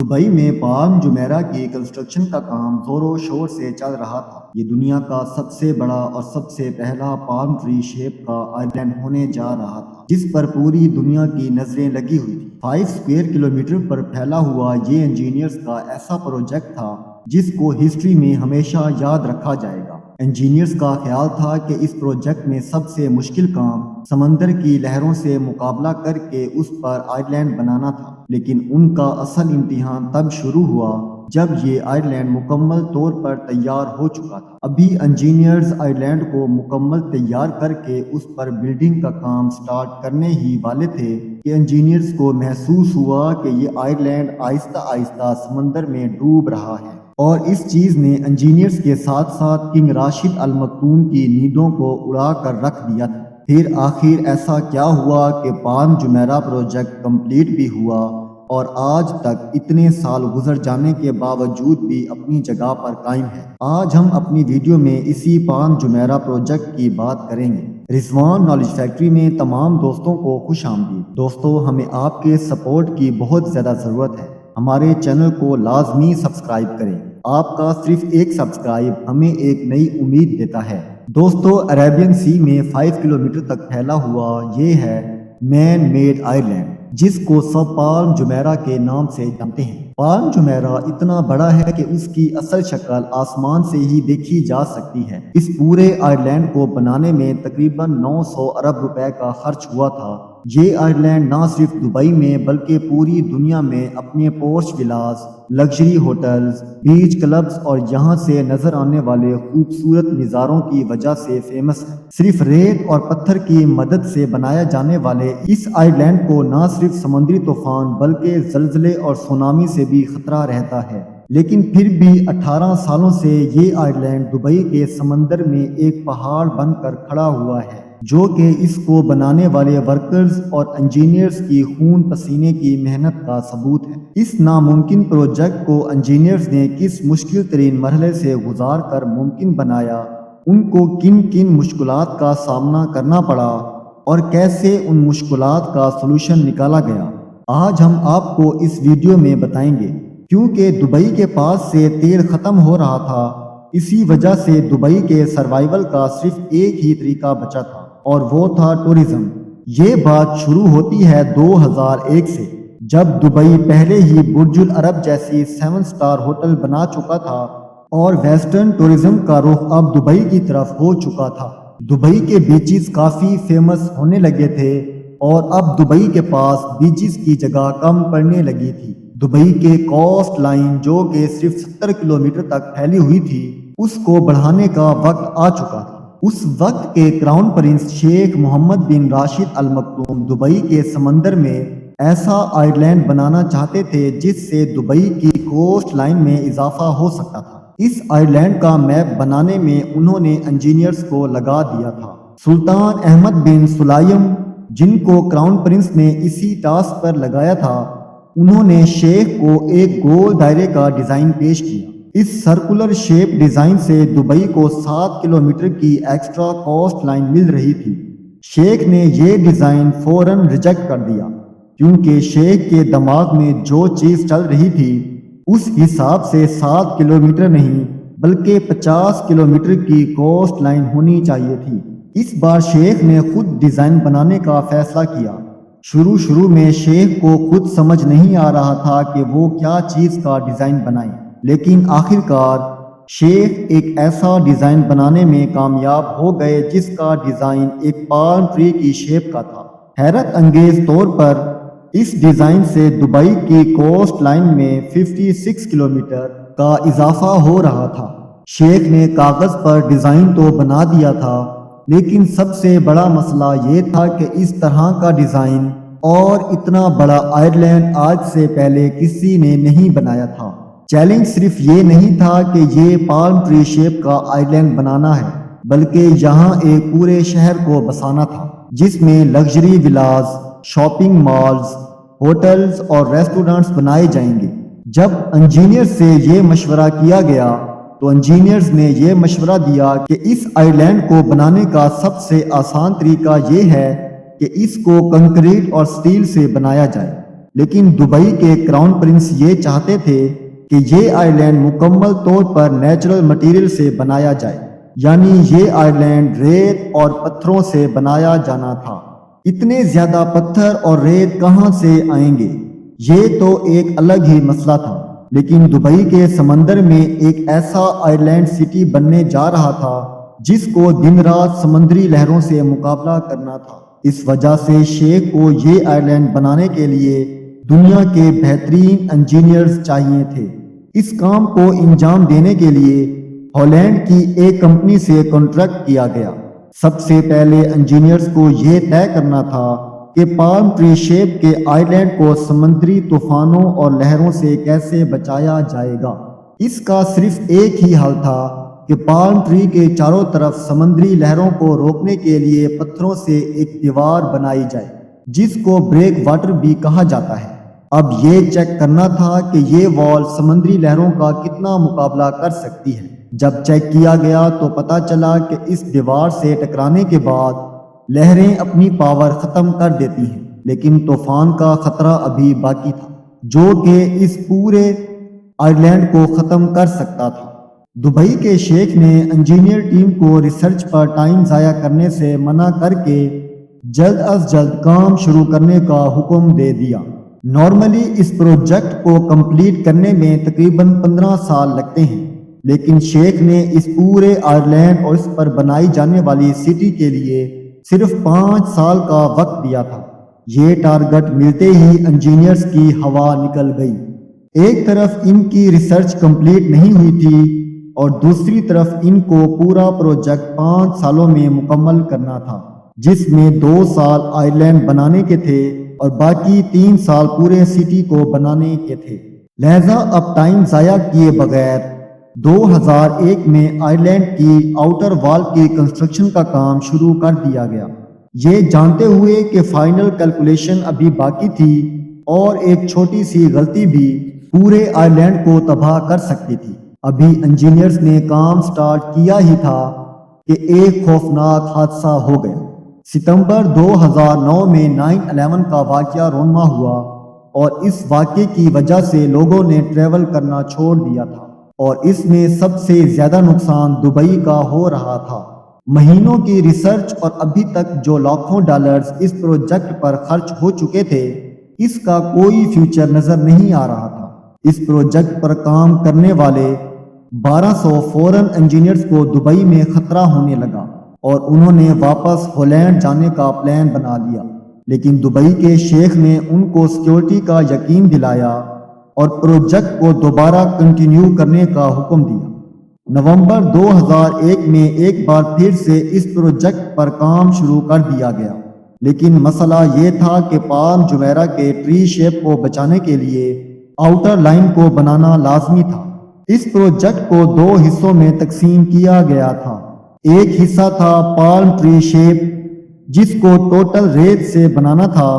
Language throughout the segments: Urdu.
دبئی میں پالم جمیرہ کی کنسٹرکشن کا کام زور و شور سے چل رہا تھا۔ یہ دنیا کا سب سے بڑا اور سب سے پہلا پالم ٹری شیپ کا آئی لینڈ ہونے جا رہا تھا، جس پر پوری دنیا کی نظریں لگی ہوئی تھی۔ 5 اسکوائر کلومیٹر پر پھیلا ہوا یہ انجینئرز کا ایسا پروجیکٹ تھا جس کو ہسٹری میں ہمیشہ یاد رکھا جائے گا۔ انجینئرز کا خیال تھا کہ اس پروجیکٹ میں سب سے مشکل کام سمندر کی لہروں سے مقابلہ کر کے اس پر آئی لینڈ بنانا تھا، لیکن ان کا اصل امتحان تب شروع ہوا جب یہ آئی لینڈ مکمل طور پر تیار ہو چکا تھا۔ ابھی انجینئرز آئی لینڈ کو مکمل تیار کر کے اس پر بلڈنگ کا کام سٹارٹ کرنے ہی والے تھے کہ انجینئرز کو محسوس ہوا کہ یہ آئی لینڈ آہستہ آہستہ سمندر میں ڈوب رہا ہے، اور اس چیز نے انجینئرز کے ساتھ ساتھ کنگ راشد المکتوم کی نیندوں کو اڑا کر رکھ دیا تھا۔ پھر آخر ایسا کیا ہوا کہ پالم جمیرہ پروجیکٹ کمپلیٹ بھی ہوا اور آج تک اتنے سال گزر جانے کے باوجود بھی اپنی جگہ پر قائم ہے۔ آج ہم اپنی ویڈیو میں اسی پالم جمیرہ پروجیکٹ کی بات کریں گے۔ رضوان نالج فیکٹری میں تمام دوستوں کو خوش آمدید۔ دوستو، ہمیں آپ کے سپورٹ کی بہت زیادہ ضرورت ہے۔ ہمارے چینل کو لازمی سبسکرائب کریں۔ آپ کا صرف ایک سبسکرائب ہمیں ایک نئی امید دیتا ہے۔ دوستو، عربین سی میں 5 کلومیٹر تک پھیلا ہوا یہ ہے مین میڈ آئی لینڈ، جس کو سب پالم جمیرہ کے نام سے جانتے ہیں۔ پالم جمیرہ اتنا بڑا ہے کہ اس کی اصل شکل آسمان سے ہی دیکھی جا سکتی ہے۔ اس پورے آئی لینڈ کو بنانے میں تقریباً 900 ارب روپے کا خرچ ہوا تھا۔ یہ آئی لینڈ نہ صرف دبئی میں بلکہ پوری دنیا میں اپنے پورچ ولاز، لگژری ہوٹلز، بیچ کلبز اور یہاں سے نظر آنے والے خوبصورت نظاروں کی وجہ سے فیمس ہے۔ صرف ریت اور پتھر کی مدد سے بنایا جانے والے اس آئی لینڈ کو نہ صرف سمندری طوفان بلکہ زلزلے اور سونامی سے بھی خطرہ رہتا ہے، لیکن پھر بھی 18 سالوں سے یہ آئی لینڈ دبئی کے سمندر میں ایک پہاڑ بن کر کھڑا ہوا ہے، جو کہ اس کو بنانے والے ورکرز اور انجینئرز کی خون پسینے کی محنت کا ثبوت ہے۔ اس ناممکن پروجیکٹ کو انجینئرز نے کس مشکل ترین مرحلے سے گزار کر ممکن بنایا، ان کو کن کن مشکلات کا سامنا کرنا پڑا اور کیسے ان مشکلات کا سلوشن نکالا گیا، آج ہم آپ کو اس ویڈیو میں بتائیں گے۔ کیونکہ دبئی کے پاس سے تیل ختم ہو رہا تھا، اسی وجہ سے دبئی کے سروائیول کا صرف ایک ہی طریقہ بچا تھا، اور وہ تھا ٹورزم۔ یہ بات شروع ہوتی ہے 2001 سے، جب دبئی پہلے ہی برج العرب جیسی 7 سٹار ہوٹل بنا چکا تھا اور ویسٹرن ٹورزم کا رخ اب دبئی کی طرف ہو چکا تھا۔ دبئی کے بیچز کافی فیمس ہونے لگے تھے اور اب دبئی کے پاس بیچز کی جگہ کم پڑنے لگی تھی۔ دبئی کے کوسٹ لائن، جو کہ صرف 70 کلومیٹر تک پھیلی ہوئی تھی، اس کو بڑھانے کا وقت آ چکا تھا۔ اس وقت کے کراؤن پرنس شیخ محمد بن راشد المکتوم دبئی کے سمندر میں ایسا آئی لینڈ بنانا چاہتے تھے جس سے دبئی کی کوسٹ لائن میں اضافہ ہو سکتا تھا۔ اس آئی لینڈ کا میپ بنانے میں انہوں نے انجینئرز کو لگا دیا تھا۔ سلطان احمد بن سلائم، جن کو کراؤن پرنس نے اسی ٹاسک پر لگایا تھا، انہوں نے شیخ کو ایک گول دائرے کا ڈیزائن پیش کیا۔ اس سرکولر شیپ ڈیزائن سے دبئی کو 7 کلومیٹر کی ایکسٹرا کوسٹ لائن مل رہی تھی۔ شیخ نے یہ ڈیزائن فوراً ریجیکٹ کر دیا، کیونکہ شیخ کے دماغ میں جو چیز چل رہی تھی اس حساب سے 7 کلومیٹر نہیں بلکہ 50 کلومیٹر کی کوسٹ لائن ہونی چاہیے تھی۔ اس بار شیخ نے خود ڈیزائن بنانے کا فیصلہ کیا۔ شروع میں شیخ کو خود سمجھ نہیں آ رہا تھا کہ وہ کیا چیز کا ڈیزائن بنائیں، لیکن آخرکار شیخ ایک ایسا ڈیزائن بنانے میں کامیاب ہو گئے جس کا ڈیزائن ایک پالم ٹری کی شیپ کا تھا۔ حیرت انگیز طور پر اس ڈیزائن سے دبئی کی کوسٹ لائن میں 56 کلومیٹر کا اضافہ ہو رہا تھا۔ شیخ نے کاغذ پر ڈیزائن تو بنا دیا تھا، لیکن سب سے بڑا مسئلہ یہ تھا کہ اس طرح کا ڈیزائن اور اتنا بڑا آئی لینڈ آج سے پہلے کسی نے نہیں بنایا تھا۔ چیلنج صرف یہ نہیں تھا کہ یہ پالم ٹری شیپ کا آئی لینڈ بنانا ہے، بلکہ یہاں ایک پورے شہر کو بسانا تھا جس میں luxury villas, shopping malls, hotels اور ریسٹورنٹس بنائے جائیں گے۔ جب انجینئر سے یہ مشورہ کیا گیا تو انجینئرز نے یہ مشورہ دیا کہ اس آئی لینڈ کو بنانے کا سب سے آسان طریقہ یہ ہے کہ اس کو کنکریٹ اور سٹیل سے بنایا جائے۔ لیکن دبئی کے کراؤن پرنس یہ چاہتے تھے کہ یہ آئی لینڈ مکمل طور پر نیچرل مٹیریل سے بنایا جائے، یعنی یہ آئی لینڈ ریت اور پتھروں سے بنایا جانا تھا۔ اتنے زیادہ پتھر اور ریت کہاں سے آئیں گے، یہ تو ایک الگ ہی مسئلہ تھا، لیکن دبئی کے سمندر میں ایک ایسا آئی لینڈ سٹی بننے جا رہا تھا جس کو دن رات سمندری لہروں سے مقابلہ کرنا تھا۔ اس وجہ سے شیخ کو یہ آئی لینڈ بنانے کے لیے دنیا کے بہترین انجینئرز چاہیے تھے۔ اس کام کو انجام دینے کے لیے ہالینڈ کی ایک کمپنی سے کانٹریکٹ کیا گیا۔ سب سے پہلے انجینئرز کو یہ طے کرنا تھا کہ پالم ٹری شیپ کے آئی لینڈ کو سمندری طوفانوں اور لہروں سے کیسے بچایا جائے گا۔ اس کا صرف ایک ہی حل تھا کہ پالم ٹری کے چاروں طرف سمندری لہروں کو روکنے کے لیے پتھروں سے ایک دیوار بنائی جائے، جس کو بریک واٹر بھی کہا جاتا ہے۔ اب یہ چیک کرنا تھا کہ یہ وال سمندری لہروں کا کتنا مقابلہ کر سکتی ہے۔ جب چیک کیا گیا تو پتہ چلا کہ اس دیوار سے ٹکرانے کے بعد لہریں اپنی پاور ختم کر دیتی ہیں، لیکن طوفان کا خطرہ ابھی باقی تھا جو کہ اس پورے آئی لینڈ کو ختم کر سکتا تھا۔ دبئی کے شیخ نے انجینئر ٹیم کو ریسرچ پر ٹائم ضائع کرنے سے منع کر کے جلد از جلد کام شروع کرنے کا حکم دے دیا۔ نارملی اس پروجیکٹ کو کمپلیٹ کرنے میں تقریباً 15 سال لگتے ہیں، لیکن شیخ نے اس پورے آئی لینڈ اور اس پر بنائی جانے والی سٹی کے لیے صرف 5 سال کا وقت دیا تھا۔ یہ ٹارگٹ ملتے ہی انجینئرز کی ہوا نکل گئی۔ ایک طرف ان کی ریسرچ کمپلیٹ نہیں ہوئی تھی اور دوسری طرف ان کو پورا پروجیکٹ 5 سالوں میں مکمل کرنا تھا، جس میں 2 سال آئی لینڈ بنانے کے تھے اور باقی 3 سال پورے سٹی کو بنانے کے تھے۔ لہذا اب ٹائم ضائع کیے بغیر 2001 میں آئی لینڈ کی آؤٹر وال کی کنسٹرکشن کا کام شروع کر دیا گیا، یہ جانتے ہوئے کہ فائنل کیلکولیشن ابھی باقی تھی اور ایک چھوٹی سی غلطی بھی پورے آئی لینڈ کو تباہ کر سکتی تھی۔ ابھی انجینئرز نے کام سٹارٹ کیا ہی تھا کہ ایک خوفناک حادثہ ہو گیا۔ ستمبر 2009 میں 9/11 کا واقعہ رونما ہوا اور اس واقعے کی وجہ سے لوگوں نے ٹریول کرنا چھوڑ دیا تھا اور اس میں سب سے زیادہ نقصان دبئی کا ہو رہا تھا۔ مہینوں کی ریسرچ اور ابھی تک جو لاکھوں ڈالرز اس پروجیکٹ پر خرچ ہو چکے تھے، اس کا کوئی فیوچر نظر نہیں آ رہا تھا۔ اس پروجیکٹ پر کام کرنے والے 1200 فورن انجینئرز کو دبئی میں خطرہ ہونے لگا اور انہوں نے واپس ہالینڈ جانے کا پلان بنا لیا، لیکن دبئی کے شیخ نے ان کو سیکیورٹی کا یقین دلایا اور پروجیکٹ کو دوبارہ کنٹینیو کرنے کا حکم دیا۔ نومبر 2001 میں ایک بار پھر سے اس پروجیکٹ پر کام شروع کر دیا گیا، لیکن مسئلہ یہ تھا کہ پالم جمیرہ کے ٹری شیپ کو بچانے کے لیے آؤٹر لائن کو بنانا لازمی تھا۔ اس پروجیکٹ کو 2 حصوں میں تقسیم کیا گیا تھا۔ ایک حصہ تھا پالم ٹری شیپ، جس کو ٹوٹل ریت سے بنانا تھا۔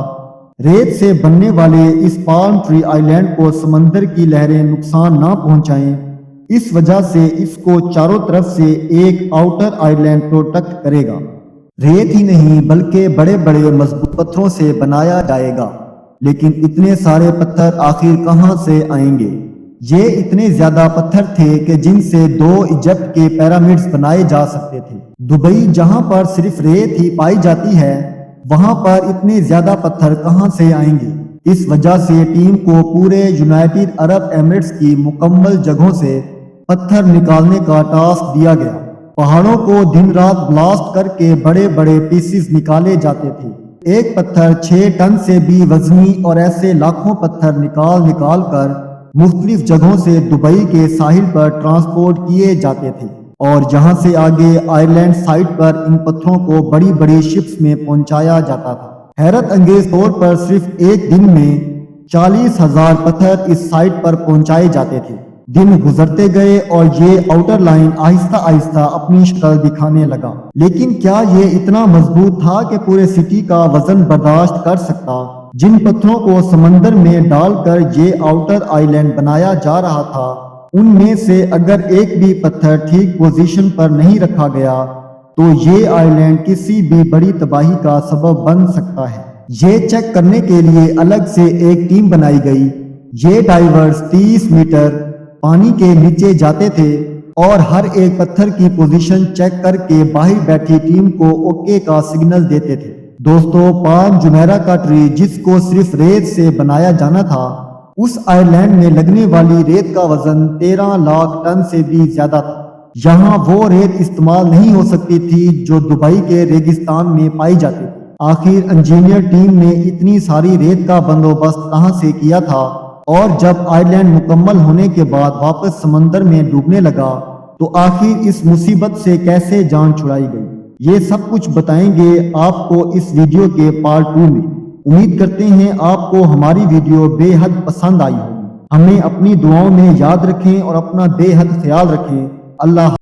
ریت سے بننے والے اس پالم ٹری آئی لینڈ کو سمندر کی لہریں نقصان نہ پہنچائیں، اس وجہ سے اس کو چاروں طرف سے ایک آؤٹر آئی لینڈ پروٹیکٹ کرے گا۔ ریت ہی نہیں بلکہ بڑے بڑے مضبوط پتھروں سے بنایا جائے گا، لیکن اتنے سارے پتھر آخر کہاں سے آئیں گے؟ یہ اتنے زیادہ پتھر تھے کہ جن سے 2 ایجپٹ کے پیرامڈز بنائے جا سکتے تھے۔ دبئی جہاں پر صرف ریت ہی پائی جاتی ہے، وہاں پر اتنے زیادہ پتھر کہاں سے آئیں گے؟ اس وجہ سے ٹیم کو پورے یونائٹڈ عرب ایمریٹس کی مکمل جگہوں سے پتھر نکالنے کا ٹاسک دیا گیا۔ پہاڑوں کو دن رات بلاسٹ کر کے بڑے بڑے پیسز نکالے جاتے تھے۔ ایک پتھر 6 ٹن سے بھی وزنی اور ایسے لاکھوں پتھر نکال کر مختلف جگہوں سے دبئی کے ساحل پر ٹرانسپورٹ کیے جاتے تھے اور جہاں سے آگے آئی لینڈ سائٹ پر ان پتھروں کو بڑی بڑی شپس میں پہنچایا جاتا تھا۔ حیرت انگیز طور پر صرف ایک دن میں 40,000 پتھر اس سائٹ پر پہنچائے جاتے تھے۔ دن گزرتے گئے اور یہ آؤٹر لائن آہستہ آہستہ اپنی شکل دکھانے لگا، لیکن کیا یہ اتنا مضبوط تھا کہ پورے سٹی کا وزن برداشت کر سکتا؟ جن پتھروں کو سمندر میں ڈال کر یہ آؤٹر آئی لینڈ بنایا جا رہا تھا، ان میں سے اگر ایک بھی پتھر ٹھیک پوزیشن پر نہیں رکھا گیا تو یہ آئی لینڈ کسی بھی بڑی تباہی کا سبب بن سکتا ہے۔ یہ چیک کرنے کے لیے الگ سے ایک ٹیم بنائی گئی۔ یہ ڈائیورز 30 میٹر پانی کے نیچے جاتے تھے اور ہر ایک پتھر کی پوزیشن چیک کر کے باہر بیٹھی ٹیم کو اوکے کا سگنل دیتے تھے۔ دوستو، پالم جمیرہ کا ٹری جس کو صرف ریت سے بنایا جانا تھا، اس آئی لینڈ میں لگنے والی ریت کا وزن 13 لاکھ ٹن سے بھی زیادہ تھا۔ یہاں وہ ریت استعمال نہیں ہو سکتی تھی جو دبئی کے ریگستان میں پائی جاتی تھی۔ آخر انجینئر ٹیم نے اتنی ساری ریت کا بندوبست کہاں سے کیا تھا، اور جب آئی لینڈ مکمل ہونے کے بعد واپس سمندر میں ڈوبنے لگا تو آخر اس مصیبت سے کیسے جان چھڑائی گئی، یہ سب کچھ بتائیں گے آپ کو اس ویڈیو کے پارٹ 2 میں۔ امید کرتے ہیں آپ کو ہماری ویڈیو بے حد پسند آئی ہوگی۔ ہمیں اپنی دعاؤں میں یاد رکھیں اور اپنا بے حد خیال رکھیں۔ اللہ